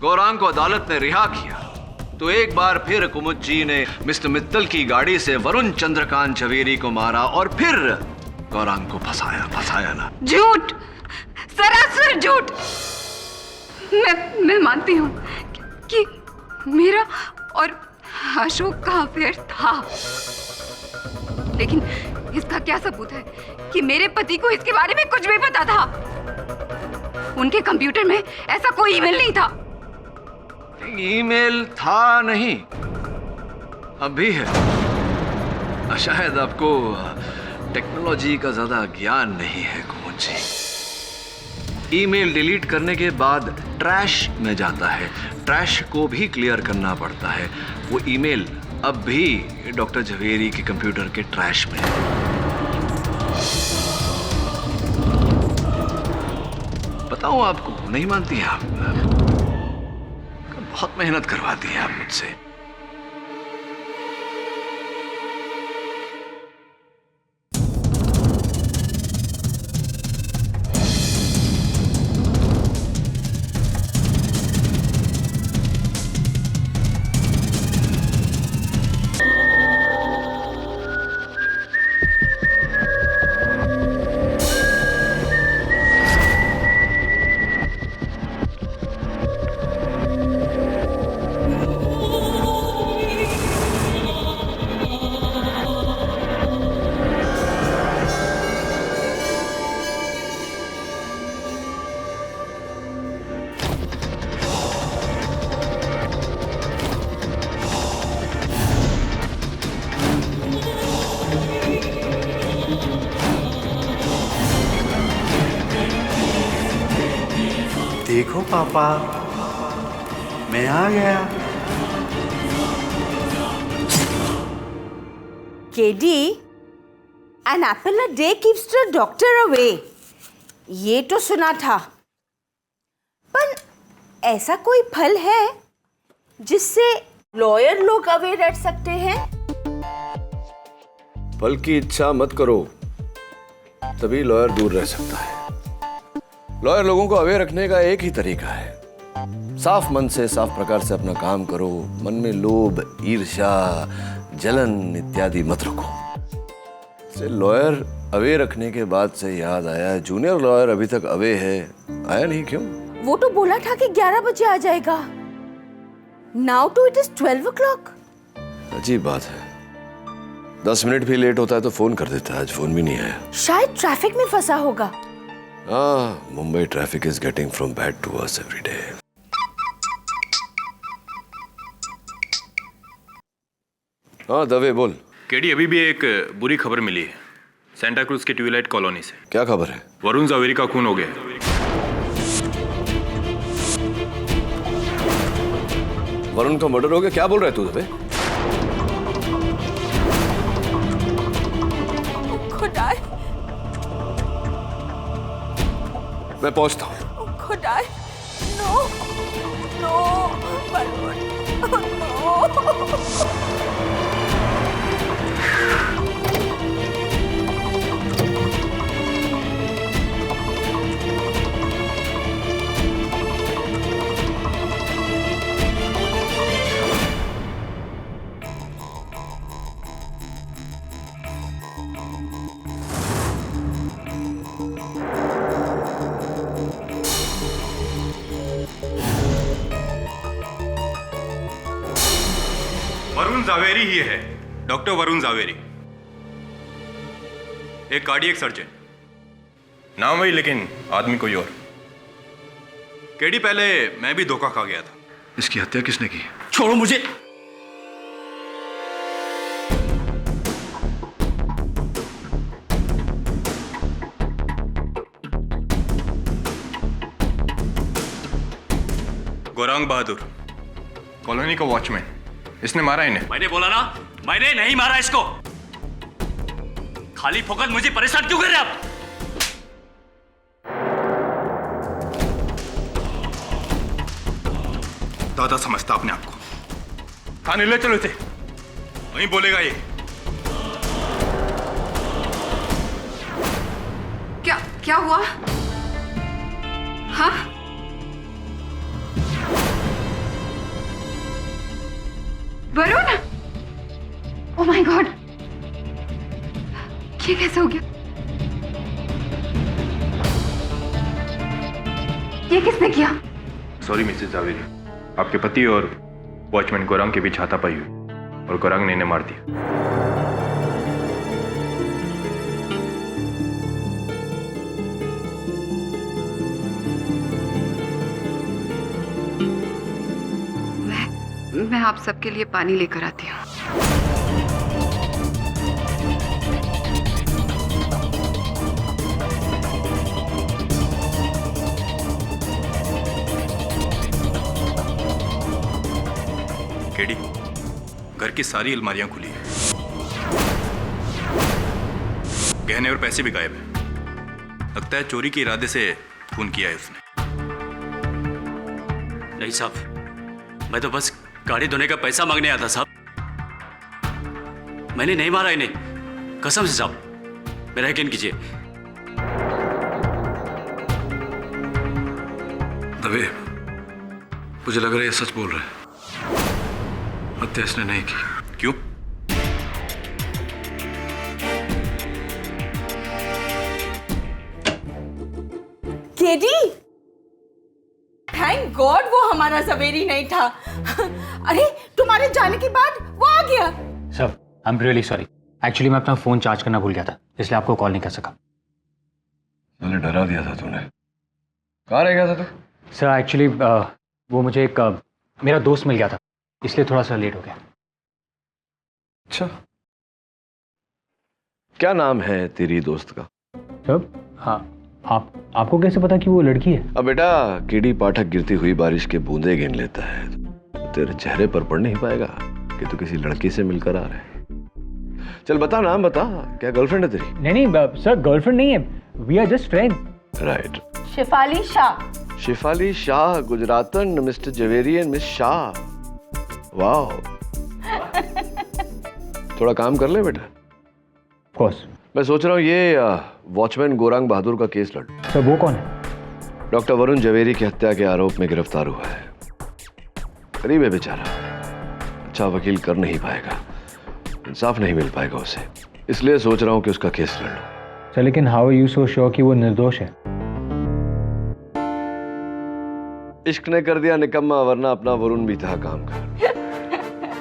गौरांग को अदालत ने रिहा किया तो एक बार फिर कुमुद जी ने मिस्टर मित्तल की गाड़ी से वरुण चंद्रकांत झवेरी को मारा और फिर गौरांग को फंसाया ना। झूठ, सरासर झूठ। मैं मानती हूँ कि मेरा और अशोक का अफेयर था, लेकिन इसका क्या सबूत है कि मेरे पति को इसके बारे में कुछ भी पता था? उनके कंप्यूटर में ऐसा कोई ईमेल नहीं था। ईमेल था नहीं, अभी है। शायद आपको टेक्नोलॉजी का ज्यादा ज्ञान नहीं है कुमुद जी। ईमेल डिलीट करने के बाद ट्रैश में जाता है, ट्रैश को भी क्लियर करना पड़ता है। वो ईमेल अब भी डॉक्टर झवेरी के कंप्यूटर के ट्रैश में है। बताऊं आपको, नहीं मानती हैं आप? बहुत मेहनत करवाती हैं आप मुझसे। देखो पापा, मैं आ गया। KD, an apple a day keeps the doctor away. ये तो सुना था, पर ऐसा कोई फल है जिससे लॉयर लोग अवे रह सकते हैं? फल की इच्छा मत करो, तभी लॉयर दूर रह सकता है। लॉयर लोगों को अवेयर रखने का एक ही तरीका है, साफ मन से, साफ प्रकार से अपना काम करो। मन में लोभ, ईर्ष्या, जलन इत्यादि मत रखो। लॉयर अवे रखने के बाद से याद आया, जूनियर लॉयर अभी तक अवे है, आया नहीं क्यों? वो तो बोला था कि 11 बजे आ जाएगा। Now to it is 12 o'clock. अजीब बात है, 10 मिनट भी लेट होता है तो फोन कर देता है, आज फोन भी नहीं आया। शायद ट्रैफिक में फंसा होगा। Mumbai traffic is getting from bad to worse every day. हाँ दवे बोल। केडी, अभी भी एक बुरी खबर मिली है सेंटा क्रूज के ट्विलाइट कॉलोनी से। क्या खबर है? वरुण झवेरी का खून हो गया है। वरुण का मर्डर हो गया? क्या बोल रहा है तू दवे? खुदाई, मैं पहुंचता हूँ। खुदाई, no no Varun, no. Varun Jhaveri ही है, डॉक्टर वरुण झवेरी, एक कार्डियक सर्जन। नाम वही लेकिन आदमी कोई और। केडी, पहले मैं भी धोखा खा गया था। इसकी हत्या किसने की? छोड़ो मुझे। गौरांग बहादुर, कॉलोनी का वॉचमैन, इसने मारा इन्हें। मैंने बोला ना, मैंने नहीं मारा इसको। खाली फोकट मुझे परेशान क्यों कर रहे आप? दादा समझता अपने आप को। थाने ले चलो इसे, वहीं बोलेगा ये। क्या हुआ? हाँ? वरुण, ओह माय गॉड, ये कैसे हो गया? ये किसने किया? सॉरी मिसेस जावेरी, आपके पति और वॉचमैन गौरांग के बीच हाथापाई हुई और गौरांग ने इन्हें मार दिया। मैं आप सबके लिए पानी लेकर आती हूँ। केडी, घर की सारी अलमारियां खुली है, गहने और पैसे भी गायब हैं। लगता है चोरी के इरादे से खून किया है उसने। नहीं साहब, मैं तो बस गाड़ी धोने का पैसा मांगने आया था साहब। मैंने नहीं मारा इन्हें, कसम से साहब, मेरा यकीन कीजिए। दबे, मुझे लग रहा है ये सच बोल रहा है। हत्या इसने नहीं की। क्यों? केडी, थैंक गॉड वो हमारा ज़वेरी नहीं था। अरे तुम्हारे जाने के बाद वो आ गया। Sir, I am really sorry. Actually मैं अपना फोन चार्ज करना भूल गया था, इसलिए आपको कॉल नहीं कर सका। मैंने डरा दिया था तूने। कहाँ रह गया था तू? सर एक्चुअली वो मुझे एक मेरा दोस्त मिल गया था, इसलिए थोड़ा सा लेट हो गया। अच्छा, क्या नाम है तेरी दोस्त का? सर हाँ, आपको कैसे पता कि वो लड़की है? अब बेटा, केडी पाठक गिरती हुई बारिश के बूंदे गिन लेता है, तो तेरे चेहरे पर पढ़ नहीं पाएगा कि तू किसी लड़की से मिलकर आ रहा है। चल बता, नाम बता, क्या गर्लफ्रेंड है तेरी? नहीं सर, गर्लफ्रेंड नहीं है, we are just friends. Right. Shefali Shah. Shefali Shah, गुजरातन, mister Javeri and miss Shah. वाह, थोड़ा काम कर ले बेटा। Of course. मैं सोच रहा हूँ ये वॉचमैन गौरांग बहादुर का केस लड़। सर वो कौन है? डॉक्टर वरुण जवेरी की हत्या के आरोप में गिरफ्तार हुआ है। गरीब है बेचारा, अच्छा वकील कर नहीं पाएगा, इंसाफ नहीं मिल पाएगा उसे, इसलिए सोच रहा हूँ कि उसका केस लड़ लो। सर लेकिन how are you so sure कि वो निर्दोष है? इश्क ने कर दिया निकम्मा, वरना अपना वरुण भी था काम का।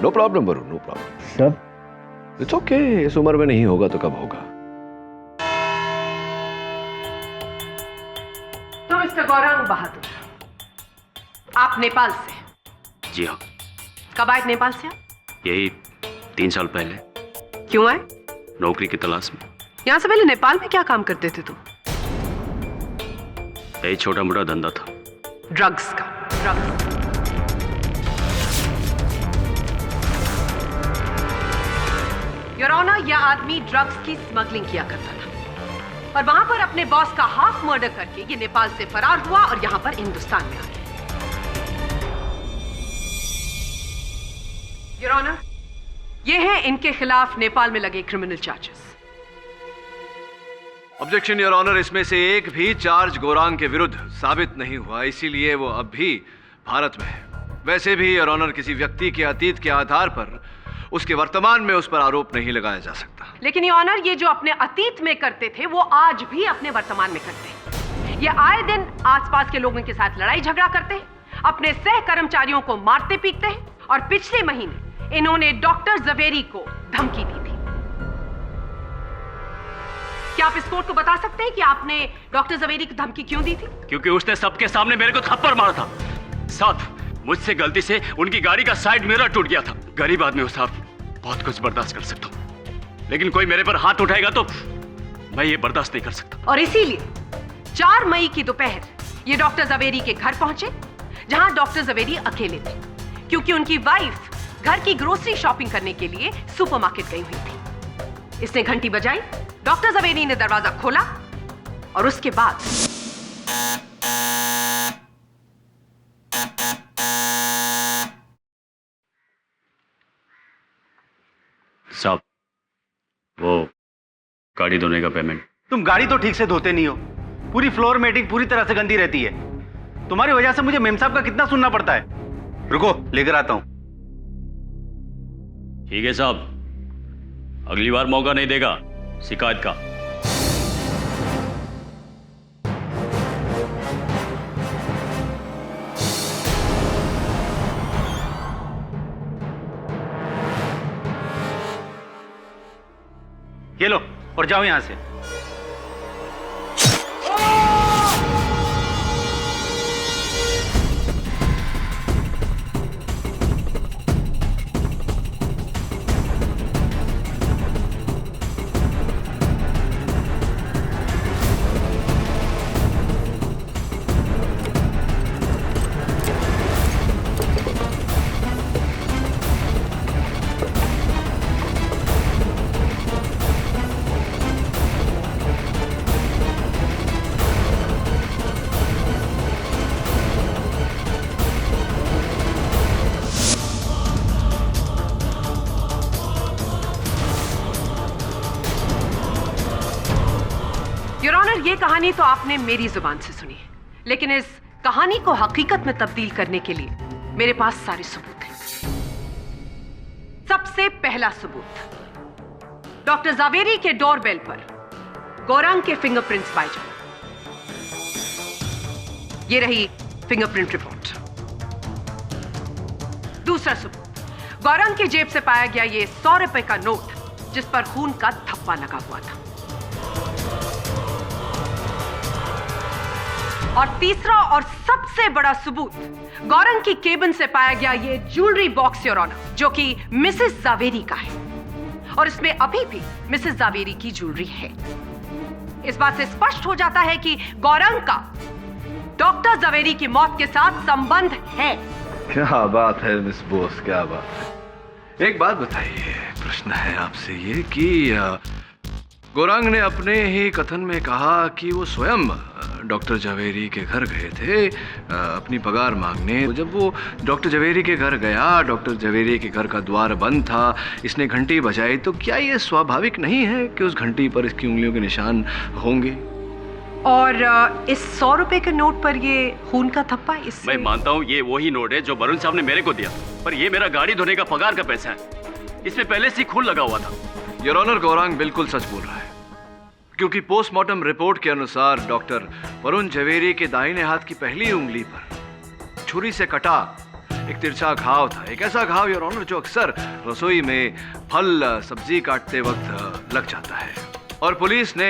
No problem Varun, no problem. Sir it's okay, इस उम्र में नहीं होगा तो कब होगा। तो मिस्टर गौरांग बहादुर, आप नेपाल से? जी हाँ। कब आए नेपाल से आप? यही 3 साल पहले। क्यों आए? नौकरी की तलाश में। यहाँ से पहले नेपाल में क्या काम करते थे तुम? यही छोटा मोटा धंधा था, ड्रग्स का। ड्रग्स। योर ऑनर, यह आदमी ड्रग्स की स्मगलिंग किया करता था और वहां पर अपने बॉस का हाफ मर्डर करके ये नेपाल से फरार हुआ और यहां पर हिंदुस्तान में आ गया। योर ऑनर, ये हैं इनके खिलाफ नेपाल में लगे criminal charges. Objection your honour, इसमें से एक भी चार्ज गौरांग के विरुद्ध साबित नहीं हुआ, इसीलिए वो अब भी भारत में है। वैसे भी योर ऑनर, किसी व्यक्ति के अतीत के आधार पर उसके वर्तमान में उस पर आरोप नहीं लगाया जा सकता। लेकिन योर ऑनर, ये जो अपने अतीत में करते थे वो आज भी अपने वर्तमान में करते हैं। ये आए दिन आसपास के लोगों के साथ लड़ाई झगड़ा करते हैं, अपने सह कर्मचारियों को मारते पीटते हैं और पिछले महीने इन्होंने डॉक्टर जवेरी को धमकी दी थी। क्या आप इस कोर्ट को बता सकते हैं कि आपने डॉक्टर जवेरी की धमकी क्यों दी थी? क्योंकि उसने सबके सामने मेरे को थप्पड़ मारा था। साहब, मुझसे गलती से उनकी गाड़ी का साइड मिरर टूट गया था। गरीब आदमी हूं साहब, बहुत कुछ बर्दाश्त कर सकता हूं, लेकिन कोई मेरे पर हाथ उठाएगा तो मैं ये बर्दाश्त नहीं कर सकता। और इसीलिए 4 मई की दोपहर ये डॉक्टर जवेरी के घर पहुंचे, जहां डॉक्टर जवेरी अकेले थे, क्योंकि उनकी वाइफ घर की ग्रोसरी शॉपिंग करने के लिए सुपरमार्केट गई हुई थी। इसने घंटी बजाई, डॉक्टर जवेरी ने दरवाजा खोला और उसके बाद साहब, वो गाड़ी धोने का पेमेंट। तुम गाड़ी तो ठीक से धोते नहीं हो, पूरी फ्लोर मेटिंग पूरी तरह से गंदी रहती है। तुम्हारी वजह से मुझे मेम साहब का कितना सुनना पड़ता है। रुको, लेकर आता हूं। ठीक है साहब, अगली बार मौका नहीं देगा शिकायत का। ये लो और जाओ यहां से। योर ऑनर, ये कहानी तो आपने मेरी जुबान से सुनी, लेकिन इस कहानी को हकीकत में तब्दील करने के लिए मेरे पास सारे सबूत हैं। सबसे पहला सबूत, डॉक्टर जावेरी के डोरबेल पर गौरांग के फिंगरप्रिंट्स पाए जाए। ये रही फिंगरप्रिंट रिपोर्ट। दूसरा सबूत, गौरांग की जेब से पाया गया ये 100 रुपए का नोट जिस पर खून का धब्बा लगा हुआ था। और तीसरा और सबसे बड़ा सबूत, गौरंग की केबिन से पाया गया ये ज्वेलरी बॉक्स योर ऑनर, जो कि मिसेस जावेरी का है और इसमें अभी भी मिसेस जावेरी की ज्वेलरी है। इस बात से स्पष्ट हो जाता है कि गौरंग का डॉक्टर जावेरी की मौत के साथ संबंध है। क्या बात है मिस बोस, क्या बात है। एक बात बताइए, प्रश्न है आपसे ये कि गौरांग ने अपने ही कथन में कहा कि वो स्वयं डॉक्टर जावेरी के घर गए थे अपनी पगार मांगने। जब वो डॉक्टर जावेरी के घर गया, डॉक्टर जावेरी के घर का द्वार बंद था, इसने घंटी बजाई, तो क्या ये स्वाभाविक नहीं है कि उस घंटी पर इसकी उंगलियों के निशान होंगे? और इस 100 रुपए के नोट पर ये खून का थप्पा, इस मैं मानता हूँ ये वही नोट है जो वरुण साहब ने मेरे को दिया, पर ये मेरा गाड़ी धोने का पगार का पैसा है। इसमें पहले से खून लगा हुआ था। योर ऑनर, गौरांग बिल्कुल सच बोल रहा है, क्योंकि पोस्टमार्टम रिपोर्ट के अनुसार डॉक्टर वरुण जावेरी के दाहिने हाथ की पहली उंगली पर छुरी से कटा एक तिरछा घाव था। एक ऐसा घाव योर ऑनर जो अक्सर रसोई में फल सब्जी काटते वक्त लग जाता है। और पुलिस ने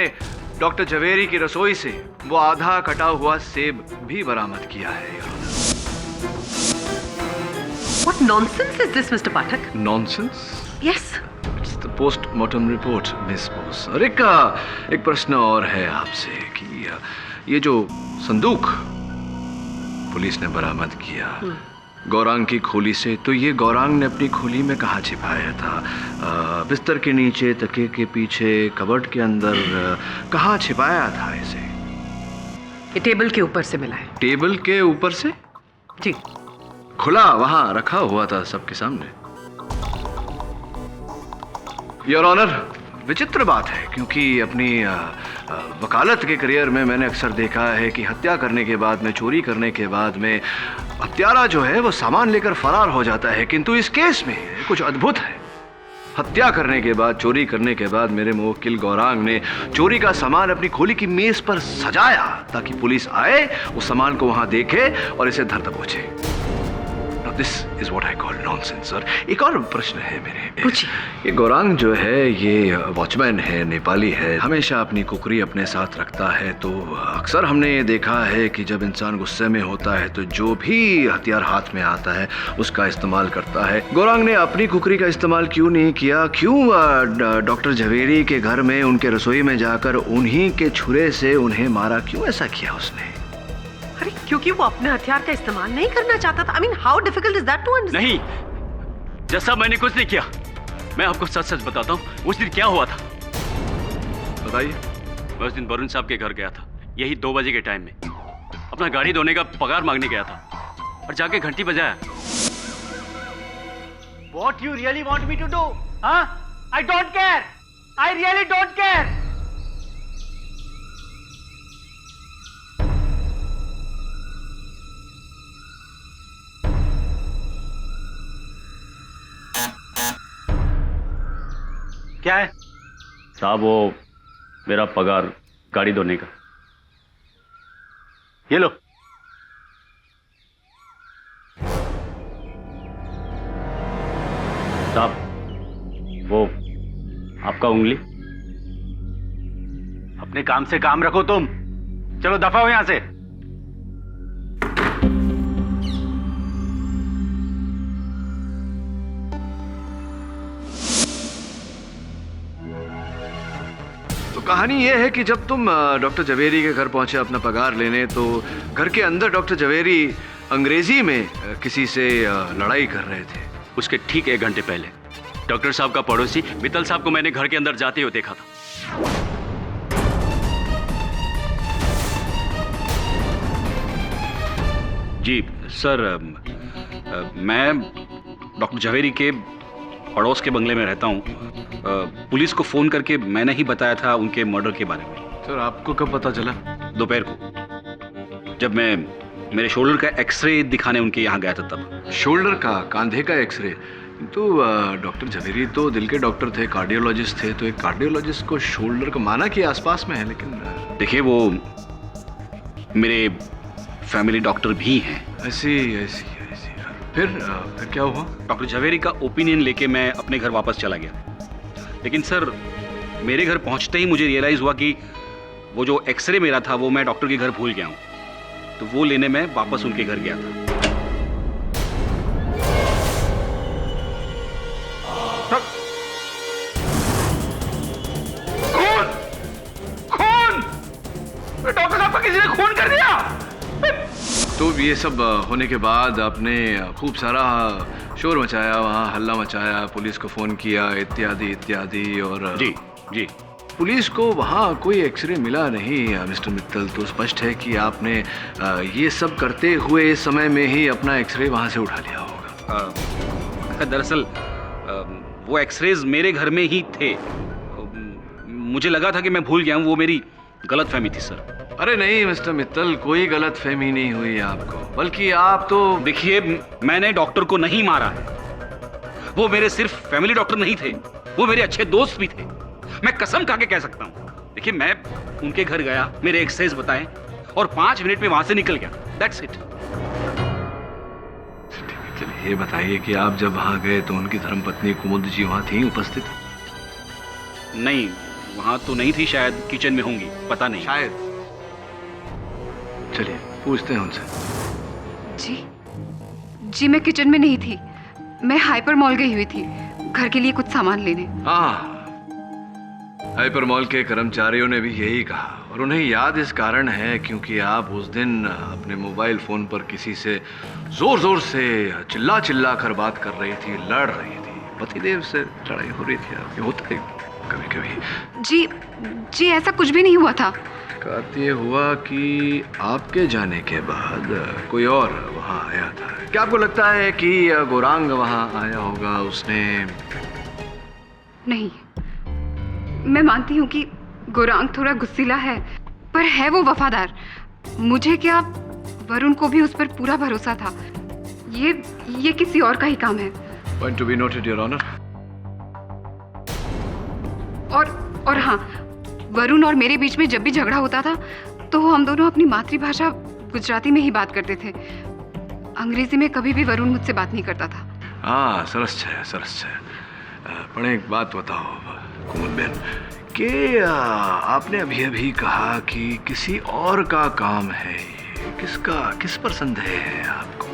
डॉक्टर जावेरी की रसोई से वो आधा कटा हुआ सेब भी बरामद किया है your honour. What nonsense is this, Mr. Pathak? Nonsense? Yes. Postmortem report miss Bose. और एक प्रश्न और है आपसे कि ये जो संदूक पुलिस ने बरामद किया गौरांग की खोली से, तो ये गौरांग ने अपनी खोली में कहाँ छिपाया था? बिस्तर के नीचे, तकिए के पीछे, कबर्ड के अंदर, कहाँ छिपाया था इसे? ये टेबल के ऊपर से मिला है। टेबल के ऊपर से? जी। खुला वहां रखा हुआ था सबके सामने? योर ऑनर, विचित्र बात है, क्योंकि अपनी वकालत के करियर में मैंने अक्सर देखा है कि हत्या करने के बाद में, चोरी करने के बाद में हत्यारा जो है वो सामान लेकर फरार हो जाता है, किंतु इस केस में कुछ अद्भुत है। हत्या करने के बाद, चोरी करने के बाद मेरे मुवक्किल गौरांग ने चोरी का सामान अपनी खोली की मेज पर सजाया ताकि पुलिस आए, उस सामान को वहां देखे और इसे धर दबोचे। This is what I call nonsense. Sir, एक और प्रश्न है मेरे। ये गौरांग जो है ये वॉचमैन है, नेपाली है, हमेशा अपनी कुकरी अपने साथ रखता है, तो अक्सर हमने ये देखा है कि जब इंसान गुस्से में होता है तो जो भी हथियार हाथ में आता है उसका इस्तेमाल करता है। गौरांग ने अपनी कुकरी का इस्तेमाल क्यों नहीं किया? क्यों डॉक्टर जावेरी के घर में उनके रसोई में जाकर उन्हीं के छुरे से उन्हें मारा? क्यों ऐसा किया उसने? अरे क्योंकि वो अपने हथियार का इस्तेमाल नहीं करना चाहता था। I mean, how difficult is that to understand? नहीं, जैसा मैंने कुछ नहीं किया। मैं आपको सच सच बताता हूँ, उस दिन क्या हुआ था। बताइए। मैं उस दिन वरुण साहब के घर गया था, यही 2 बजे के टाइम में। अपना गाड़ी धोने का पगार मांगने गया था और जाके घंटी बजाया। What you really want me to do? Huh? I don't care. I really don't care. क्या है? साहब वो मेरा पगार गाड़ी धोने का। ये लो। साहब वो आपका उंगली। अपने काम से काम रखो तुम। चलो दफा हो यहां से। तो कहानी यह है कि जब तुम डॉक्टर जवेरी के घर पहुंचे अपना पगार लेने, तो घर के अंदर डॉक्टर जवेरी अंग्रेजी में किसी से लड़ाई कर रहे थे। उसके ठीक 1 घंटे पहले डॉक्टर साहब का पड़ोसी मित्तल साहब को मैंने घर के अंदर जाते हुए देखा था। जी सर, मैं डॉक्टर जवेरी के पड़ोस के बंगले में रहता हूँ। पुलिस को फोन करके मैंने ही बताया था उनके मर्डर के बारे में। सर आपको कब पता चला? दोपहर को, जब मैं मेरे शोल्डर का एक्सरे दिखाने उनके यहाँ गया था तब। शोल्डर का, कांधे का एक्सरे? तो डॉक्टर जवेरी तो दिल के डॉक्टर थे, कार्डियोलॉजिस्ट थे, तो एक कार्डियोलॉजिस्ट को शोल्डर का माना कि आसपास में है, लेकिन देखिए वो मेरे फैमिली डॉक्टर भी हैं। ऐसी फिर क्या हुआ? डॉक्टर जवेरी का ओपिनियन लेके मैं अपने घर वापस चला गया, लेकिन सर मेरे घर पहुंचते ही मुझे रियलाइज हुआ कि वो जो एक्सरे मेरा था वो मैं डॉक्टर के घर भूल गया हूँ। तो वो लेने मैं वापस उनके घर गया था। खून! डॉक्टर साहब का किसी ने खून कर दिया। तो ये सब होने के बाद आपने खूब सारा शोर मचाया, वहाँ हल्ला मचाया, पुलिस को फोन किया, इत्यादि इत्यादि। और जी पुलिस को वहाँ कोई एक्सरे मिला नहीं मिस्टर मित्तल। तो स्पष्ट है कि आपने ये सब करते हुए समय में ही अपना एक्सरे वहाँ से उठा लिया होगा। दरअसल वो एक्सरेज मेरे घर में ही थे। मुझे लगा था कि मैं भूल गया हूँ, वो मेरी गलतफहमी थी सर। अरे नहीं मिस्टर मित्तल, कोई गलतफहमी नहीं हुई आपको, बल्कि आप तो देखिए मैंने डॉक्टर को नहीं मारा है। वो मेरे सिर्फ फैमिली डॉक्टर नहीं थे, वो मेरे अच्छे दोस्त भी थे। मैं कसम खा के कह सकता हूँ। देखिए मैं उनके घर गया, मेरे एक्सरसाइज बताए और 5 मिनट में वहां से निकल गया। That's it. चलिए ये बताइए कि आप जब वहां गए तो उनकी धर्मपत्नी कुमुद जी वहां थी उपस्थित? नहीं, वहां तो नहीं थी, शायद किचन में होंगी, पता नहीं। शायद। चलिए पूछते हैं उनसे। जी मैं किचन में नहीं थी, मैं हाइपर मॉल गई हुई थी घर के लिए कुछ सामान लेने। हाँ, हाइपर मॉल के कर्मचारियों ने भी यही कहा, और उन्हें याद इस कारण है क्योंकि आप उस दिन अपने मोबाइल फोन पर किसी से जोर जोर से चिल्ला कर बात कर रही थी, लड़ रही थी, पतिदेव से लड़ाई हो रही थी आपकी। होता है कभी कभी। जी ऐसा कुछ भी नहीं हुआ था। कहते हुआ कि आपके जाने के बाद कोई और वहां आया था। क्या आपको लगता है कि गौरांग वहां आया होगा? उसने नहीं, मैं मानती हूँ कि गौरांग थोड़ा गुस्सीला है, पर है वो वफादार। मुझे क्या, वरुण को भी उस पर पूरा भरोसा था। ये किसी और का ही काम है। Point to be noted your honour. और हाँ, वरुण और मेरे बीच में जब भी झगड़ा होता था तो हम दोनों अपनी मातृभाषा गुजराती में ही बात करते थे। अंग्रेजी में कभी भी वरुण मुझसे बात नहीं करता था। हाँ, सरस है। पण एक बात बताओ कुमुद बहन, कि आपने अभी कहा कि किसी और का काम है, किस पर संदेह है आपको?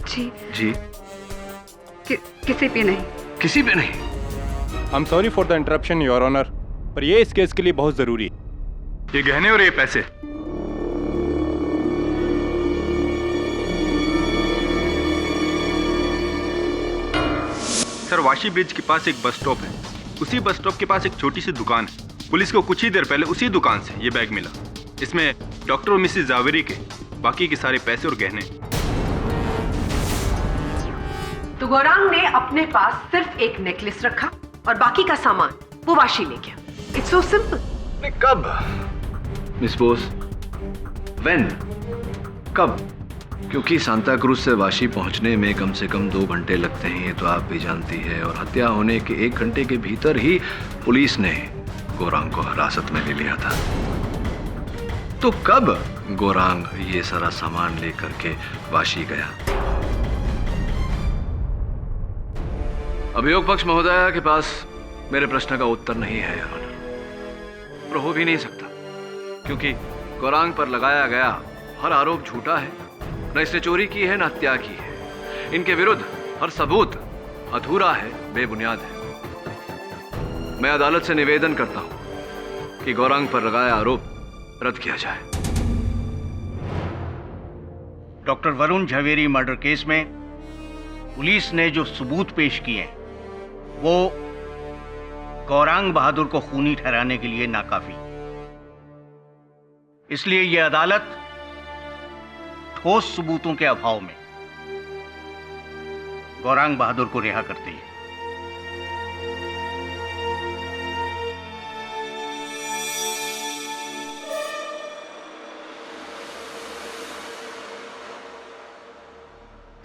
जी किसी पे नहीं। किसी पे नहीं? I am sorry for the interruption your honour, पर ये इस केस के लिए बहुत जरूरी है। ये गहने और ये पैसे। सर वाशी ब्रिज के पास एक बस स्टॉप है, उसी बस स्टॉप के पास एक छोटी सी दुकान है। पुलिस को कुछ ही देर पहले उसी दुकान से ये बैग मिला। इसमें डॉक्टर और मिसेस जावेरी के बाकी के सारे पैसे और गहने। तो गौरांग ने अपने पास सिर्फ एक नेकलेस रखा और बाकी का सामान वो वाशी ले गया। It's so simple. कब? Miss Bose, when? कब? क्योंकि सांता क्रूज से वाशी पहुंचने में कम से कम 2 घंटे लगते हैं, ये तो आप भी जानती है। और हत्या होने के 1 घंटे के भीतर ही पुलिस ने गोरांग को हिरासत में ले लिया था। तो कब गोरांग ये सारा सामान लेकर के वाशी गया? अभियोग पक्ष महोदया के पास मेरे प्रश्न का उत्तर नहीं है योर ऑनर, और हो भी नहीं सकता, क्योंकि गोरांग पर लगाया गया हर आरोप झूठा है। न इसने चोरी की है, न हत्या की है। इनके विरुद्ध हर सबूत अधूरा है, बेबुनियाद है। मैं अदालत से निवेदन करता हूं कि गोरांग पर लगाया आरोप रद्द किया जाए। Doctor Varun Jhaveri murder case में पुलिस ने जो सबूत पेश किए हैं वो गौरांग बहादुर को खूनी ठहराने के लिए नाकाफी। इसलिए यह अदालत ठोस सबूतों के अभाव में गौरांग बहादुर को रिहा करती है।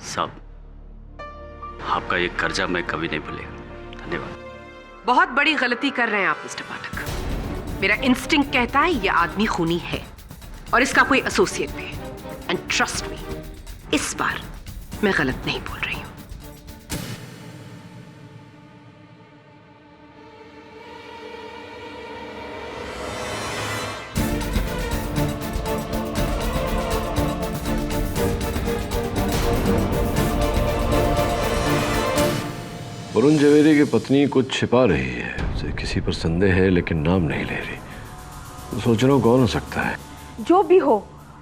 साहब, आपका ये कर्जा मैं कभी नहीं भूलेगा। धन्यवाद। बहुत बड़ी गलती कर रहे हैं आप मिस्टर पाठक। मेरा इंस्टिंक्ट कहता है ये आदमी खूनी है और इसका कोई एसोसिएट भी है। एंड ट्रस्ट मी, इस बार मैं गलत नहीं बोल रही हूं। वरुण झवेरी की पत्नी कुछ छिपा रही है, उसे किसी पर संदेह है लेकिन नाम नहीं ले रही। तो सोच रहा हूँ कौन हो सकता है। जो भी हो,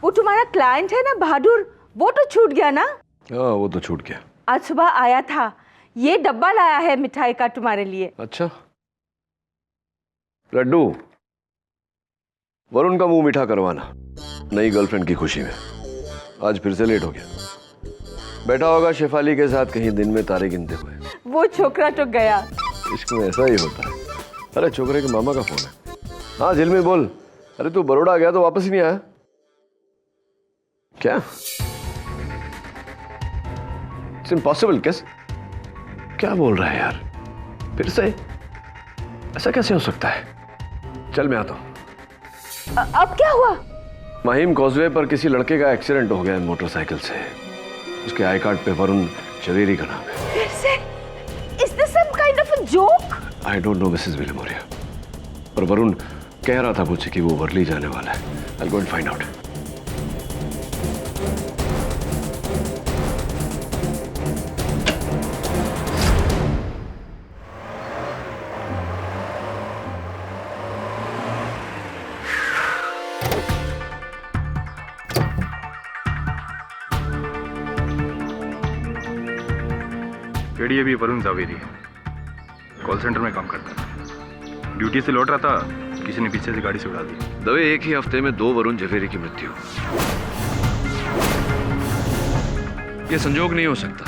वो तुम्हारा क्लाइंट है ना बहादुर, वो तो छूट गया ना? हाँ, वो तो छूट गया। आज सुबह आया था, ये डब्बा लाया है मिठाई का तुम्हारे लिए। अच्छा, लड्डू, वरुण का मुंह मीठा करवाना नई गर्लफ्रेंड की खुशी में। आज फिर से लेट हो गया। बैठा होगा शेफाली के साथ कहीं दिन में तारे गिनते हुए। वो छोकरा तो गया। इश्क में ऐसा ही होता है। अरे छोकरे के मामा का फोन है। हाँ झिलमी बोल। अरे तू बड़ौदा गया तो वापस ही नहीं आया क्या? It's impossible. कैसे? क्या बोल रहा है यार? फिर से ऐसा कैसे हो सकता है? चल मैं आता हूं। अब क्या हुआ? माहिम कॉजवे पर किसी लड़के का एक्सीडेंट हो गया मोटरसाइकिल से। उसके आई कार्ड पे वरुण झवेरी का नाम है। फिर से? Is this some kind of a joke? I don't know Mrs Vilimoria, पर वरुण कह रहा था मुझसे कि वो वर्ली जाने वाला है। I'll go and find out. KD अभी वरुण जावेरी है, कॉल सेंटर में काम करता है। ड्यूटी से लौट रहा था, किसी ने पीछे से गाड़ी से उड़ा दी। दवे एक ही हफ्ते में 2 वरुण झवेरी की मृत्यु। यह संजोग नहीं हो सकता।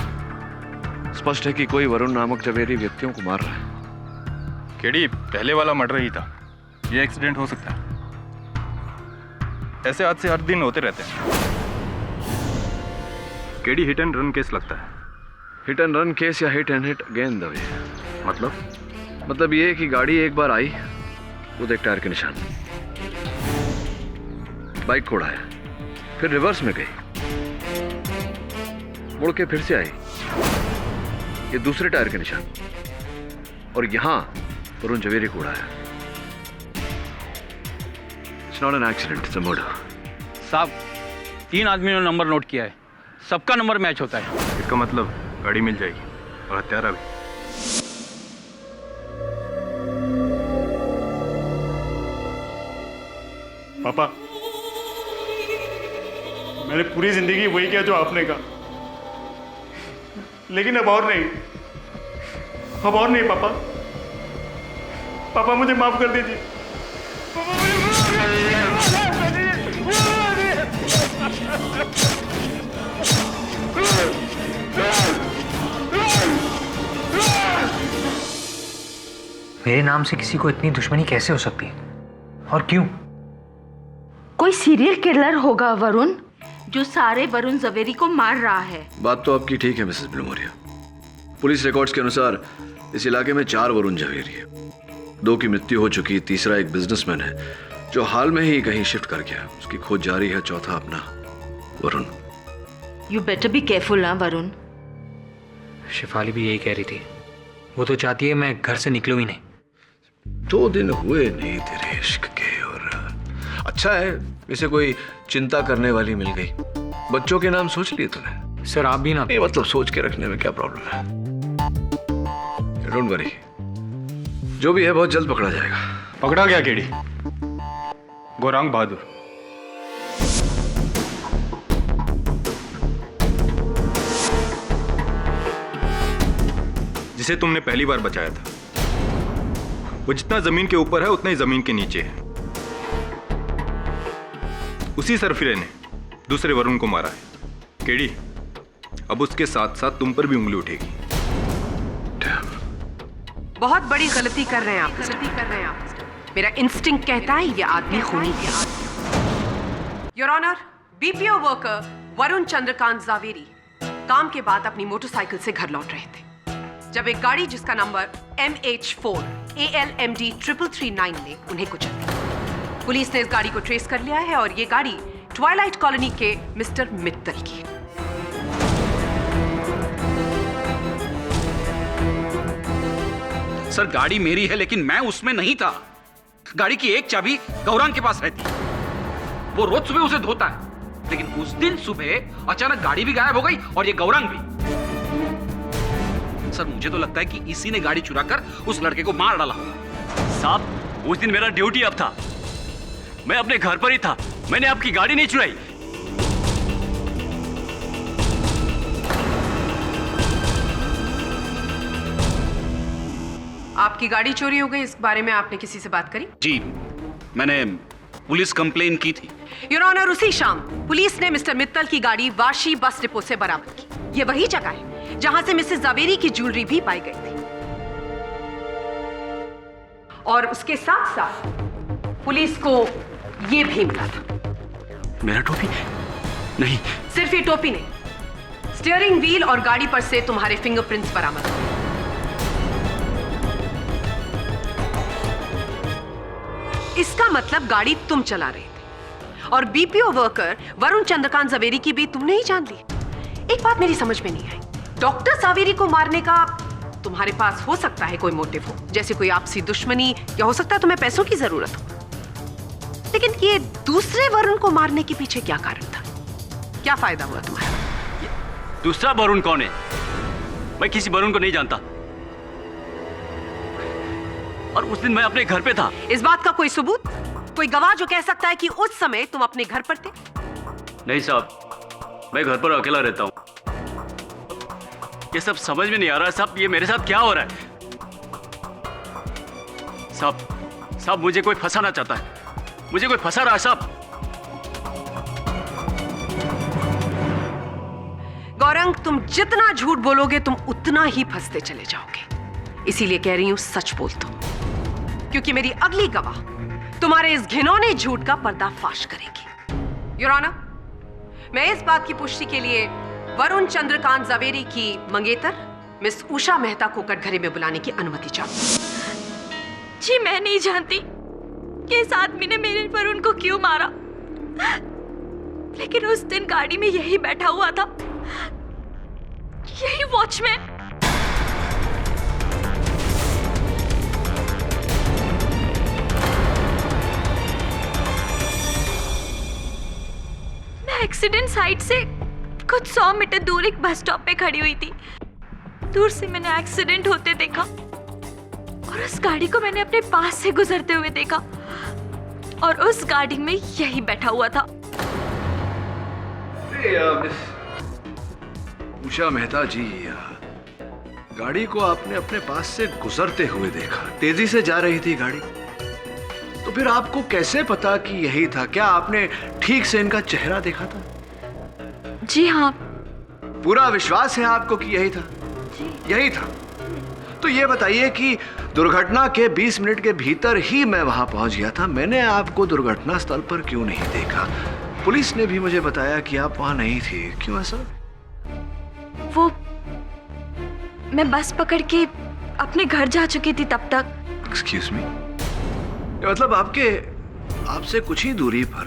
स्पष्ट है कि कोई वरुण नामक झवेरी व्यक्तियों को मार रहा है। केडी, पहले वाला मर्डर ही था, यह एक्सीडेंट हो सकता है। ऐसे हादसे हर दिन होते रहते हैं। KD, hit and run case लगता है। हिट एंड रन केस या hit and hit again Dave? मतलब ये कि गाड़ी एक बार आई, वो देख टायर के निशान, बाइक को उड़ाया, फिर रिवर्स में गई, मुड़ के फिर से आई, ये दूसरे टायर के निशान, और यहां वरुण झवेरी को उड़ाया। It's not an accident, it's a murder. साहब, 3 आदमियों ने नंबर नोट किया है, सबका नंबर मैच होता है। इसका मतलब गाड़ी मिल जाएगी और हत्यारा भी। पापा, मैंने पूरी जिंदगी वही किया जो आपने कहा, लेकिन अब और नहीं, अब और नहीं पापा। पापा मुझे माफ कर दीजिए। पापा मुझे माफ कर मेरे नाम से किसी को इतनी दुश्मनी कैसे हो सकती है और क्यों? कोई सीरियल किलर होगा वरुण, जो सारे वरुण जवेरी को मार रहा है। बात तो आपकी ठीक है मिसेस ब्लूमोरिया। पुलिस रिकॉर्ड्स के अनुसार इस इलाके में 4 वरुण जवेरी है। 2 की मृत्यु हो चुकी, तीसरा एक बिजनेसमैन है जो हाल में ही कहीं शिफ्ट कर गया, उसकी खोज जारी है। चौथा अपना Varun. You better be careful ना वरुण। शिफाली भी यही कह रही थी, वो तो चाहती है मैं घर से निकलूं ही नहीं। 2 दिन हुए नहीं तेरे इश्क के, और अच्छा है इसे कोई चिंता करने वाली मिल गई। बच्चों के नाम सोच लिए तूने? सर आप भी ना। नहीं मतलब सोच के रखने में क्या प्रॉब्लम है? डोंट वरी, जो भी है बहुत जल्द पकड़ा जाएगा। पकड़ा गया केडी? गौरांग बहादुर। जिसे तुमने पहली बार बचाया था, वो जितना जमीन के ऊपर है उतना ही जमीन के नीचे है। उसी सरफिरे ने दूसरे वरुण को मारा है। केडी, अब उसके साथ साथ तुम पर भी उंगली उठेगी। बहुत बड़ी गलती कर रहे हैं आप। मेरा इंस्टिंक्ट कहता है ये आदमी खूनी है। Your honour, BPO worker Varun Chandrakant Javeri काम के बाद अपनी मोटरसाइकिल से घर लौट रहे थे जब एक गाड़ी जिसका नंबर MH4 ALMD 3339 ने उन्हें कुचल दिया। पुलिस ने इस गाड़ी को ट्रेस कर लिया है और ये गाड़ी ट्वाइलाइट कॉलोनी के मिस्टर मित्तल की। सर गाड़ी मेरी है लेकिन मैं उसमें नहीं था। गाड़ी की एक चाबी गौरांग के पास रहती है, वो रोज सुबह उसे धोता है, लेकिन उस दिन सुबह अचानक गाड़ी भी गायब हो गई और ये गौरांग भी। सर मुझे तो लगता है कि इसी ने गाड़ी चुराकर उस लड़के को मार डाला। साहब उस दिन मेरा ड्यूटी अब था, मैं अपने घर पर ही था, मैंने आपकी गाड़ी नहीं चुराई। आपकी गाड़ी चोरी हो गई, इस बारे में आपने किसी से बात करी? जी मैंने पुलिस कंप्लेन की थी। योर ऑनर, उसी शाम पुलिस ने मिस्टर मित्तल की गाड़ी वाशी बस डिपो से बरामद की। ये वही जगह है जहां से मिसेस जावेरी की ज्वेलरी भी पाई गई थी और उसके साथ साथ पुलिस को ये भी मिला था। मेरा टोपी? नहीं। सिर्फ ये टोपी नहीं, स्टीयरिंग व्हील और गाड़ी पर से तुम्हारे फिंगरप्रिंट्स बरामद हुए। इसका मतलब गाड़ी तुम चला रहे थे और बीपीओ वर्कर वरुण चंद्रकांत जावेरी की भी तुमने ही जान ली। एक बात मेरी समझ में नहीं आई, डॉक्टर जावेरी को मारने का तुम्हारे पास हो सकता है कोई मोटिव हो, जैसे कोई आपसी दुश्मनी, या हो सकता है तुम्हें पैसों की जरूरत हो, लेकिन ये दूसरे वरुण को मारने के पीछे क्या कारण था? क्या फायदा हुआ तुम्हारा? दूसरा वरुण कौन है? मैं किसी वरुण को नहीं जानता और उस दिन मैं अपने घर पे था। इस बात का कोई सबूत, कोई गवाह जो कह सकता है कि उस समय तुम अपने घर पर थे? नहीं साहब, मैं घर पर अकेला रहता हूं। ये सब समझ में नहीं आ रहा है साहब, ये मेरे साथ क्या हो रहा है? साहब मुझे कोई फंसाना चाहता है, मुझे कोई फंसा रहा है साहब। गौरंग, तुम जितना झूठ बोलोगे तुम उतना ही फंसते चले जाओगे, इसीलिए कह रही हूं सच बोल दो, क्योंकि मेरी अगली गवाह तुम्हारे इस घिनौने झूठ का पर्दाफाश करेगी। योर ऑनर, मैं इस बात की पुष्टि के लिए वरुण चंद्रकांत जावेरी की मंगेतर मिस उषा मेहता को कटघरे में बुलाने की अनुमति चाहूंगी। जी मैं नहीं जानती कि इस आदमी ने मेरे वरुण को क्यों मारा, लेकिन उस दिन गाड़ी में यही बैठा हुआ था, यही वॉचमैन। मैं एक्सीडेंट साइट से कुछ 100 मीटर दूर एक बस स्टॉप पे खड़ी हुई थी। दूर से मैंने एक्सीडेंट होते देखा और उस गाड़ी को मैंने अपने पास से गुजरते हुए देखा और उस गाड़ी में यही बैठा हुआ था। उषा मेहता जी, गाड़ी को आपने अपने पास से गुजरते हुए देखा, तेजी से जा रही थी गाड़ी, तो फिर आपको कैसे पता कि यही था? क्या आपने ठीक से इनका चेहरा देखा था? जी हाँ। पूरा विश्वास है आपको कि यही था? यही था। तो ये बताइए कि दुर्घटना के 20 मिनट के भीतर ही मैं वहां पहुंच गया था, मैंने आपको दुर्घटना स्थल पर क्यों नहीं देखा? पुलिस ने भी मुझे बताया कि आप वहां नहीं थी। क्यों ऐसा? वो मैं बस पकड़ के अपने घर जा चुकी थी तब तक। एक्सक्यूज मी, मतलब आपसे कुछ ही दूरी पर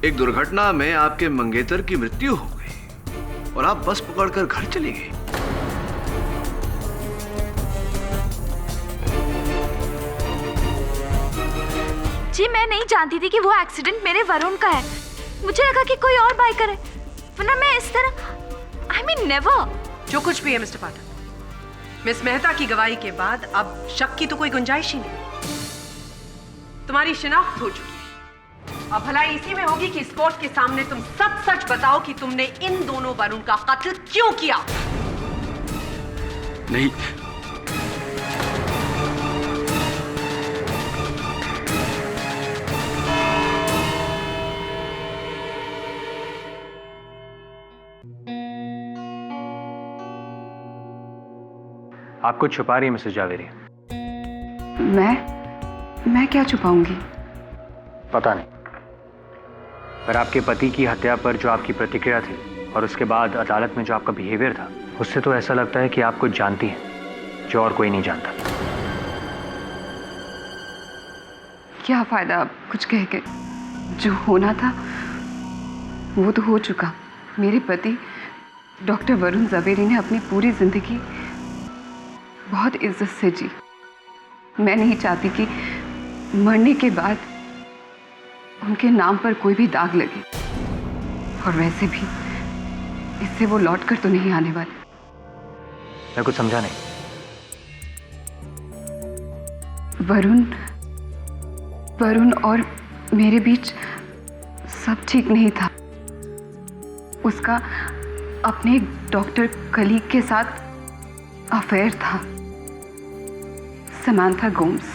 एक दुर्घटना में आपके मंगेतर की मृत्यु हो गई और आप बस पकड़कर घर चली गई। जी मैं नहीं जानती थी कि वो एक्सीडेंट मेरे वरुण का है। मुझे लगा कि कोई और बाइकर है, वरना मैं इस तरह आई मीन नेवर। जो कुछ भी है मिस्टर पाठक, मिस मेहता की गवाही के बाद अब शक की तो कोई गुंजाइश ही नहीं। तुम्हारी शिनाख्त हो चुकी है। अब भलाई इसी में होगी कि इस कोर्ट के सामने तुम सच सच बताओ कि तुमने इन दोनों वरुण का कत्ल क्यों किया। नहीं, आप कुछ छुपा रही है मिसेस जावेरी। मैं क्या छुपाऊंगी? पता नहीं, पर आपके पति की हत्या पर जो आपकी प्रतिक्रिया थी और उसके बाद अदालत में जो आपका बिहेवियर था, उससे तो ऐसा लगता है कि आप कुछ जानती हैं जो और कोई नहीं जानता। क्या फायदा अब कुछ कह के? जो होना था वो तो हो चुका। मेरे पति डॉक्टर वरुण जवेरी ने अपनी पूरी जिंदगी बहुत इज्जत से जी। मैं नहीं चाहती कि मरने के बाद उनके नाम पर कोई भी दाग लगे, और वैसे भी इससे वो लौट कर तो नहीं आने वाले। मैं कुछ समझा नहीं। वरुण और मेरे बीच सब ठीक नहीं था। उसका अपने डॉक्टर कलीग के साथ अफेयर था, समांथा गोम्स।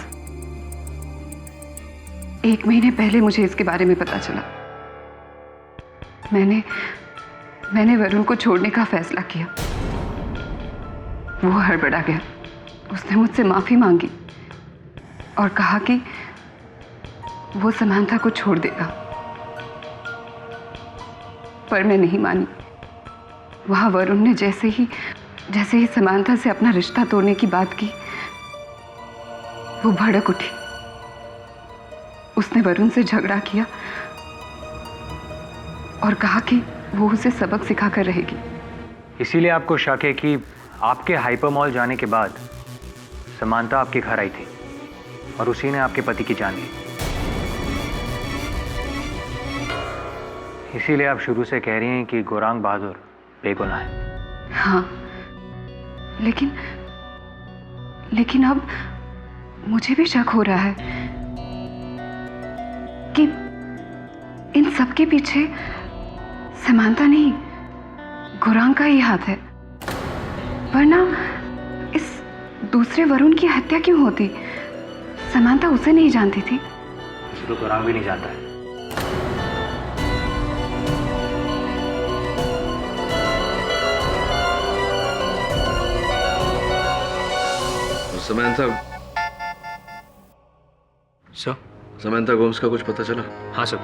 1 महीने पहले मुझे इसके बारे में पता चला। मैंने वरुण को छोड़ने का फैसला किया। वो हड़बड़ा गया। उसने मुझसे माफी मांगी और कहा कि वो समांथा को छोड़ देगा, पर मैं नहीं मानी। वहां वरुण ने जैसे ही समांथा से अपना रिश्ता तोड़ने की बात की, वो भड़क उठी। उसने वरुण से झगड़ा किया और कहा कि वो उसे सबक सिखाकर रहेगी। इसीलिए आपको शक है कि आपके हाइपर मॉल जाने के बाद समांथा आपके घर आई थी और उसी ने आपके पति की जान ली। इसीलिए आप शुरू से कह रही हैं कि गौरांग बहादुर बेगुनाह है। हाँ, लेकिन अब मुझे भी शक हो रहा है कि इन सब के पीछे समांथा नहीं, गौरांग का ही हाथ है। वरना इस दूसरे वरुण की हत्या क्यों होती? समांथा उसे नहीं जानती थी। तो गौरांग भी नहीं जानता है। समांथा गोम्स का कुछ पता चला? हाँ सर,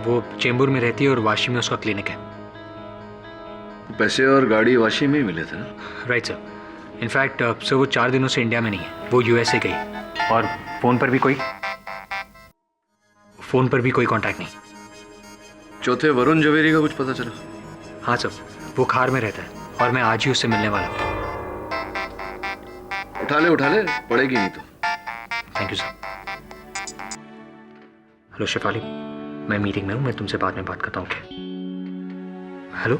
वो चेंबूर में रहती है और वाशी में उसका क्लिनिक है। पैसे और गाड़ी वाशी में ही मिले थे? Right sir. इनफैक्ट सर वो 4 दिनों से इंडिया में नहीं है, वो यूएसए गई। और फोन पर भी कोई कांटेक्ट नहीं। चौथे वरुण जवेरी का कुछ पता चला? हाँ सर, वो खार में रहता है और मैं आज ही उससे मिलने वाला हूँ। उठा ले, पड़ेगी नहीं तो। Thank you sir. Hello Shefali, मैं मीटिंग में हूँ, मैं तुमसे बाद में बात करता हूँ। हेलो,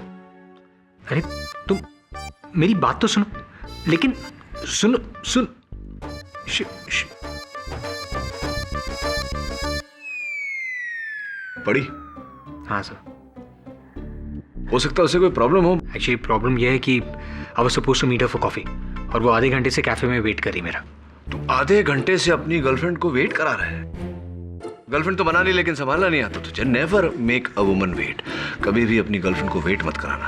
अरे तुम मेरी बात तो सुनो। लेकिन सुन पड़ी? हाँ सर। हो सकता है उसे कोई प्रॉब्लम हो। एक्चुअली प्रॉब्लम यह है कि I was supposed to meet her for coffee और वो आधे घंटे से कैफे में वेट कर रही मेरा। तू आधे घंटे से अपनी गर्लफ्रेंड को वेट करा रहा है? गर्लफ्रेंड तो बना ली लेकिन संभालना नहीं आता तुझे। Never make a woman wait. कभी भी अपनी गर्लफ्रेंड को वेट मत कराना।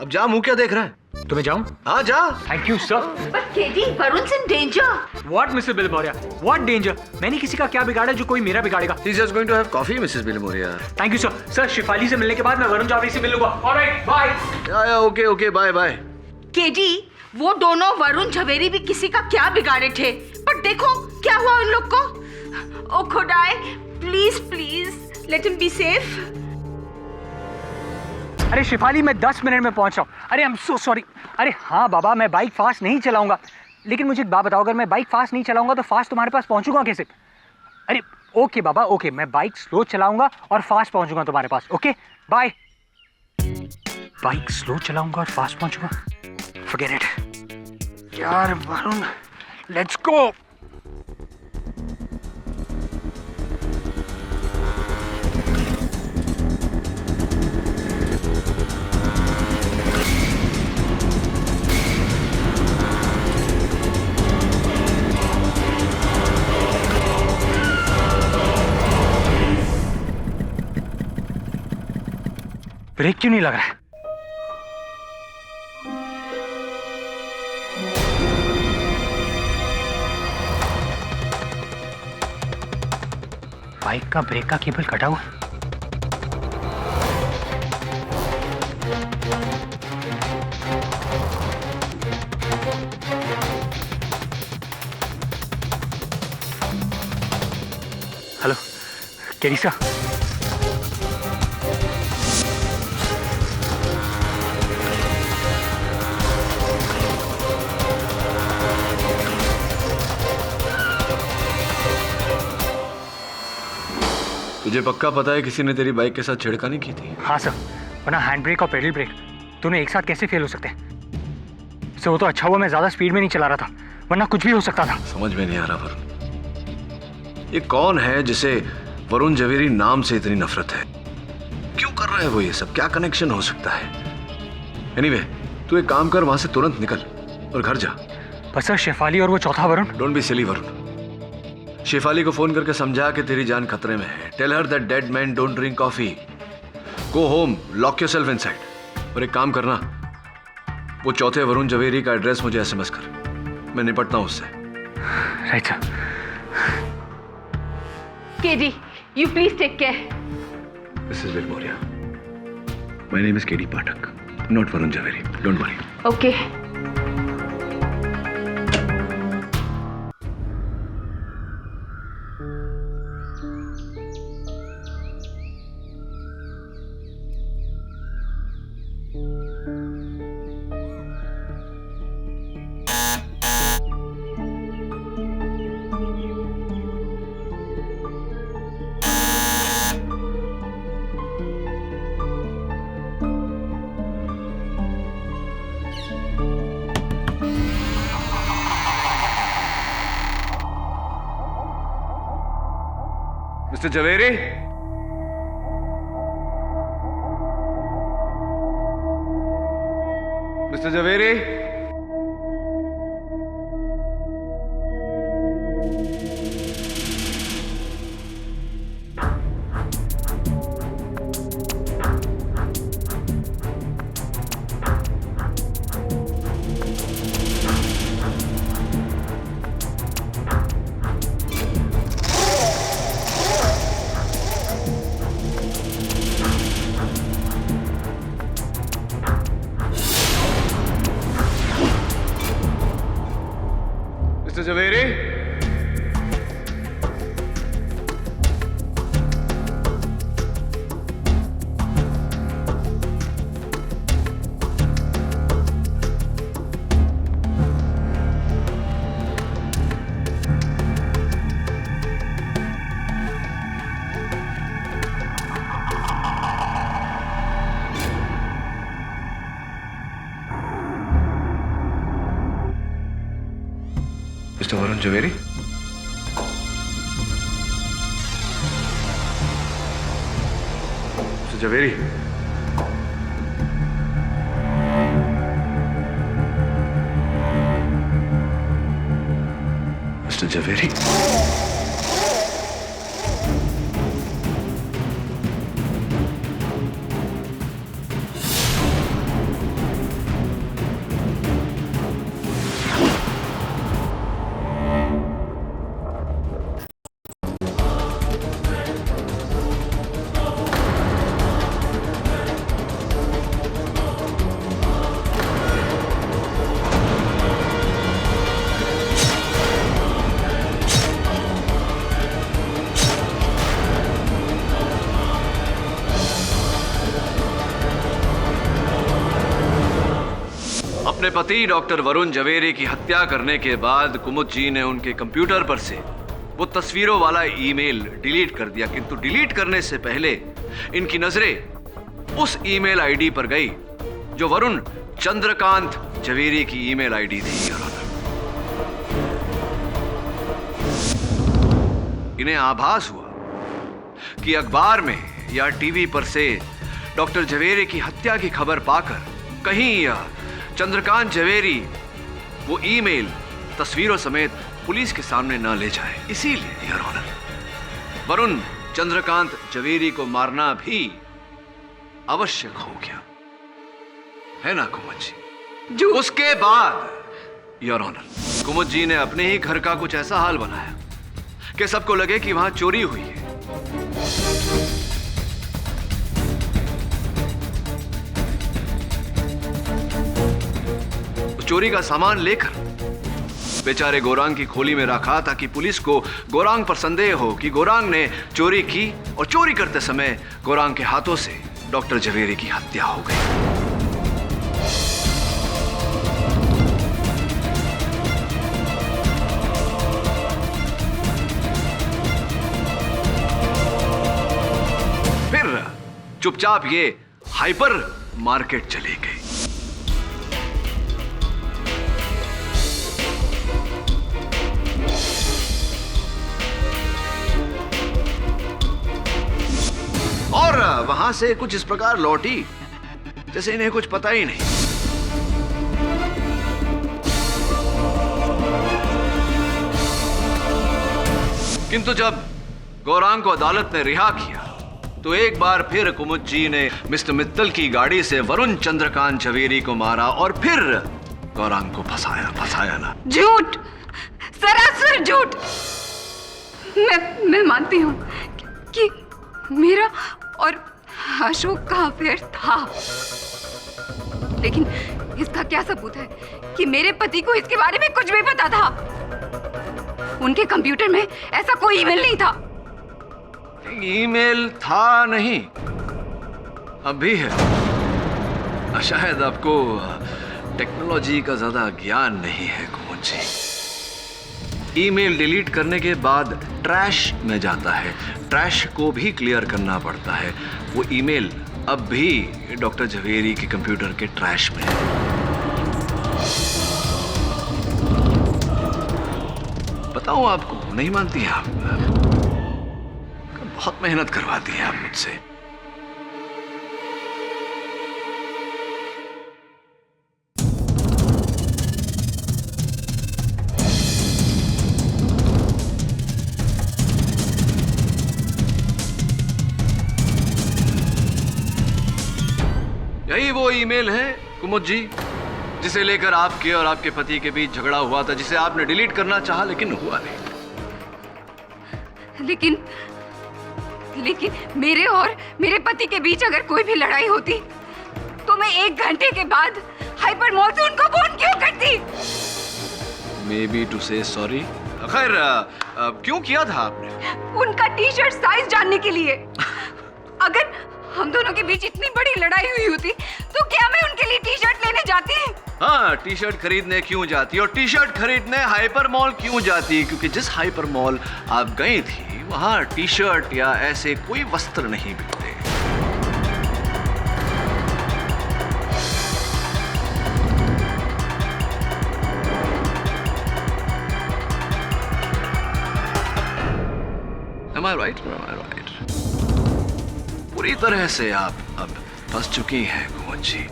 अब जा, मुंह क्या देख रहा है? तो मैं जाऊं? हाँ जा। Thank you sir. But KD, Varun's in danger. What mister Bill Maurya? What danger? मैंने किसी का क्या बिगाड़ा जो कोई मेरा बिगाड़ेगा? He's just going to have coffee, Mrs. Bill Moria. Thank you sir. Sir Shifali से मिलने के बाद मैं वरुण जावरी से मिल लूंगा। Alright, bye. Okay, bye. KD, वो दोनों वरुण झवेरी भी किसी का क्या बिगाड़े थे, पर देखो क्या हुआ उन लोग को। ओ खुदाए, please let him be safe. अरे शिफाली, मैं 10 मिनट में पहुंच रहा हूँ। अरे आई एम सो सॉरी। अरे हाँ बाबा, मैं बाइक फास्ट नहीं चलाऊंगा, लेकिन मुझे एक बात बताओ, अगर मैं बाइक फास्ट नहीं चलाऊंगा तो फास्ट तुम्हारे पास पहुंचूंगा कैसे? अरे ओके बाबा, ओके, मैं बाइक स्लो चलाऊंगा और फास्ट पहुंचूंगा तुम्हारे पास। Okay bye. बाइक स्लो चलाऊंगा और फास्ट पहुंचूंगा, फॉरगेट इट यार। Varun, let's go. ब्रेक क्यों नहीं लग रहा है? बाइक का ब्रेक का केबल कटा हुआ है। हेलो केरिसा। तुझे पक्का पता है किसी ने तेरी बाइक के साथ छेड़खानी की थी? हाँ सर, वरना हैंड ब्रेक और पेडल ब्रेक दोनों एक साथ कैसे फेल हो सकते हैं? सर वो तो अच्छा हुआ मैं ज्यादा स्पीड में नहीं चला रहा था, वरना कुछ भी हो सकता था। समझ में नहीं आ रहा वरुण, ये कौन है जिसे वरुण झवेरी नाम से इतनी नफरत है? क्यों कर रहा है वो ये सब? क्या कनेक्शन हो सकता है? एनीवे, तू एक काम कर, वहां से तुरंत निकल और घर जा। पर सर शेफाली और वो चौथा Varun. Don't be silly Varun. Shefali को फोन करके समझा कि तेरी जान खतरे में है। Tell her that dead man don't drink coffee. Go home, lock yourself inside. और एक काम करना, वो चौथे वरुण झवेरी का एड्रेस मुझे एसएमएस कर, मैं निपटता हूं उससे। Right sir. KD, you please take care. Mrs Bill Maurya, my name is KD Pathak, not Varun Jhaveri, don't worry. Okay. Mister Jhaveri, mister Jhaveri, mister Jhaveri, mister Varun Jhaveri, mister Jhaveri, mister Jhaveri, अपने पति डॉक्टर वरुण झवेरी की हत्या करने के बाद कुमुद जी ने उनके कंप्यूटर पर से वो तस्वीरों वाला ईमेल डिलीट कर दिया, किंतु डिलीट करने से पहले इनकी नजरें उस ईमेल आईडी पर गई जो वरुण चंद्रकांत झवेरी की ईमेल आईडी थी। इन्हें आभास हुआ कि अखबार में या टीवी पर से डॉक्टर झवेरी की हत्या की खबर पाकर कहीं चंद्रकांत झवेरी वो ईमेल तस्वीरों समेत पुलिस के सामने न ले जाए, इसीलिए योर ऑनर वरुण चंद्रकांत झवेरी को मारना भी आवश्यक हो गया, है ना कुमुद जी? उसके बाद योर ऑनर कुमुद जी ने अपने ही घर का कुछ ऐसा हाल बनाया कि सबको लगे कि वहां चोरी हुई है। चोरी का सामान लेकर बेचारे गौरांग की खोली में रखा ताकि पुलिस को गौरांग पर संदेह हो कि गौरांग ने चोरी की और चोरी करते समय गौरांग के हाथों से डॉक्टर झवेरी की हत्या हो गई। फिर चुपचाप ये हाइपर मार्केट चले गए। और वहां से कुछ इस प्रकार लौटी जैसे इन्हें कुछ पता ही नहीं। किंतु जब गौरांग को अदालत ने रिहा किया तो एक बार फिर कुमुद जी ने मिस्टर मित्तल की गाड़ी से वरुण चंद्रकांत झवेरी को मारा और फिर गौरांग को फंसाया ना। झूठ, सरासर झूठ। मैं मानती हूँ कि मेरा और अशोक का अफेयर था, लेकिन इसका क्या सबूत है कि मेरे पति को इसके बारे में कुछ भी पता था? उनके कंप्यूटर में ऐसा कोई ईमेल नहीं था। ईमेल था नहीं, अभी है। शायद आपको टेक्नोलॉजी का ज्यादा ज्ञान नहीं है कुमुद जी। ईमेल डिलीट करने के बाद ट्रैश में जाता है, ट्रैश को भी क्लियर करना पड़ता है। वो ईमेल अब भी डॉक्टर झवेरी के कंप्यूटर के ट्रैश में है। बताऊं आपको, नहीं मानती हैं आप? बहुत मेहनत करवाती हैं आप मुझसे। यही वो ईमेल है कुमुद जी जिसे लेकर आपके और आपके पति के बीच झगड़ा हुआ था, जिसे आपने डिलीट करना चाहा लेकिन हुआ नहीं। लेकिन मेरे और मेरे पति के बीच अगर कोई भी लड़ाई होती तो मैं 1 घंटे के बाद हाइपर मॉल से उनको फोन क्यों करती? Maybe to say sorry। खैर क्यों किया था आपने? उनका टी शर्ट साइज जानने के लिए। अगर हम दोनों के बीच इतनी बड़ी लड़ाई हुई होती तो क्या मैं उनके लिए टी शर्ट लेने जाती? हाँ, टी शर्ट खरीदने क्यों जाती? और टी शर्ट खरीदने हाइपर मॉल क्यों जाती? क्योंकि जिस हाइपर मॉल आप गई थी वहां टी शर्ट या ऐसे कोई वस्त्र नहीं बिकते। Am I right? Am I right? पूरी तरह से आप अब फंस चुकी हैं कुमुद जी।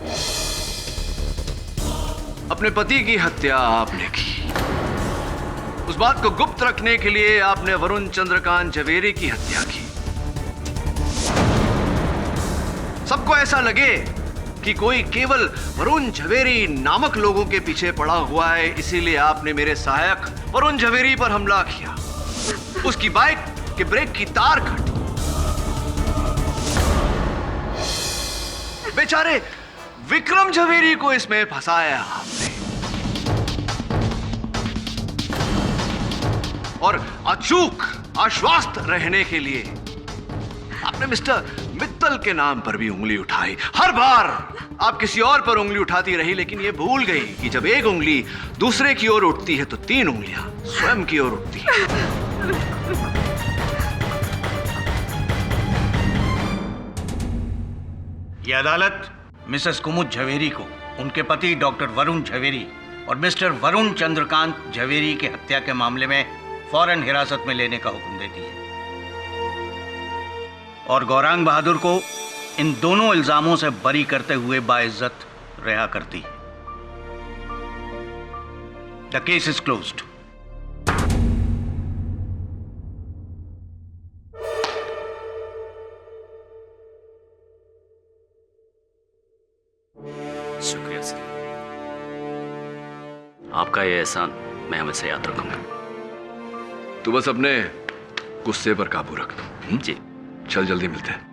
अपने पति की हत्या आपने की, उस बात को गुप्त रखने के लिए आपने वरुण चंद्रकांत झवेरी की हत्या की। सबको ऐसा लगे कि कोई केवल वरुण झवेरी नामक लोगों के पीछे पड़ा हुआ है, इसीलिए आपने मेरे सहायक वरुण झवेरी पर हमला किया, उसकी बाइक के ब्रेक की तार काटी। बेचारे विक्रम झवेरी को इसमें फंसाया आपने, और अचूक आश्वस्त रहने के लिए आपने मिस्टर मित्तल के नाम पर भी उंगली उठाई। हर बार आप किसी और पर उंगली उठाती रही, लेकिन ये भूल गई कि जब एक उंगली दूसरे की ओर उठती है तो 3 उंगलियां स्वयं की ओर उठती हैं। ये अदालत मिसेस कुमुद झवेरी को उनके पति डॉक्टर वरुण झवेरी और मिस्टर वरुण चंद्रकांत झवेरी की हत्या के मामले में फौरन हिरासत में लेने का हुक्म देती है और गौरांग बहादुर को इन दोनों इल्जामों से बरी करते हुए बाइज्जत रिहा करती है। The case is closed. शुक्रिया सर, आपका ये एहसान मैं हमेशा याद रखूंगा। तू बस अपने गुस्से पर काबू रख दो। जी चल जल्दी मिलते हैं।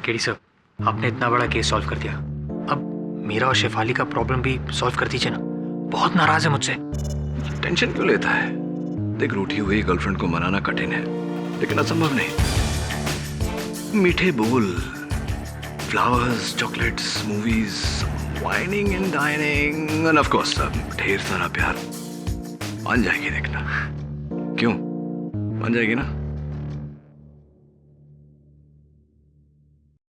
केडी सर, आपने इतना बड़ा केस सॉल्व कर दिया, अब मीरा और शेफाली का प्रॉब्लम भी सॉल्व कर दीजिए ना। बहुत नाराज है मुझसे। टेंशन क्यों लेता है? देख, रूठी हुई गर्लफ्रेंड को मनाना कठिन है, लेकिन असंभव नहीं। मीठे बोल, flowers, chocolates, movies, whining and dining end of course ढेर सारा प्यार। मान जाएगी, देखना। क्यों मान जाएगी ना?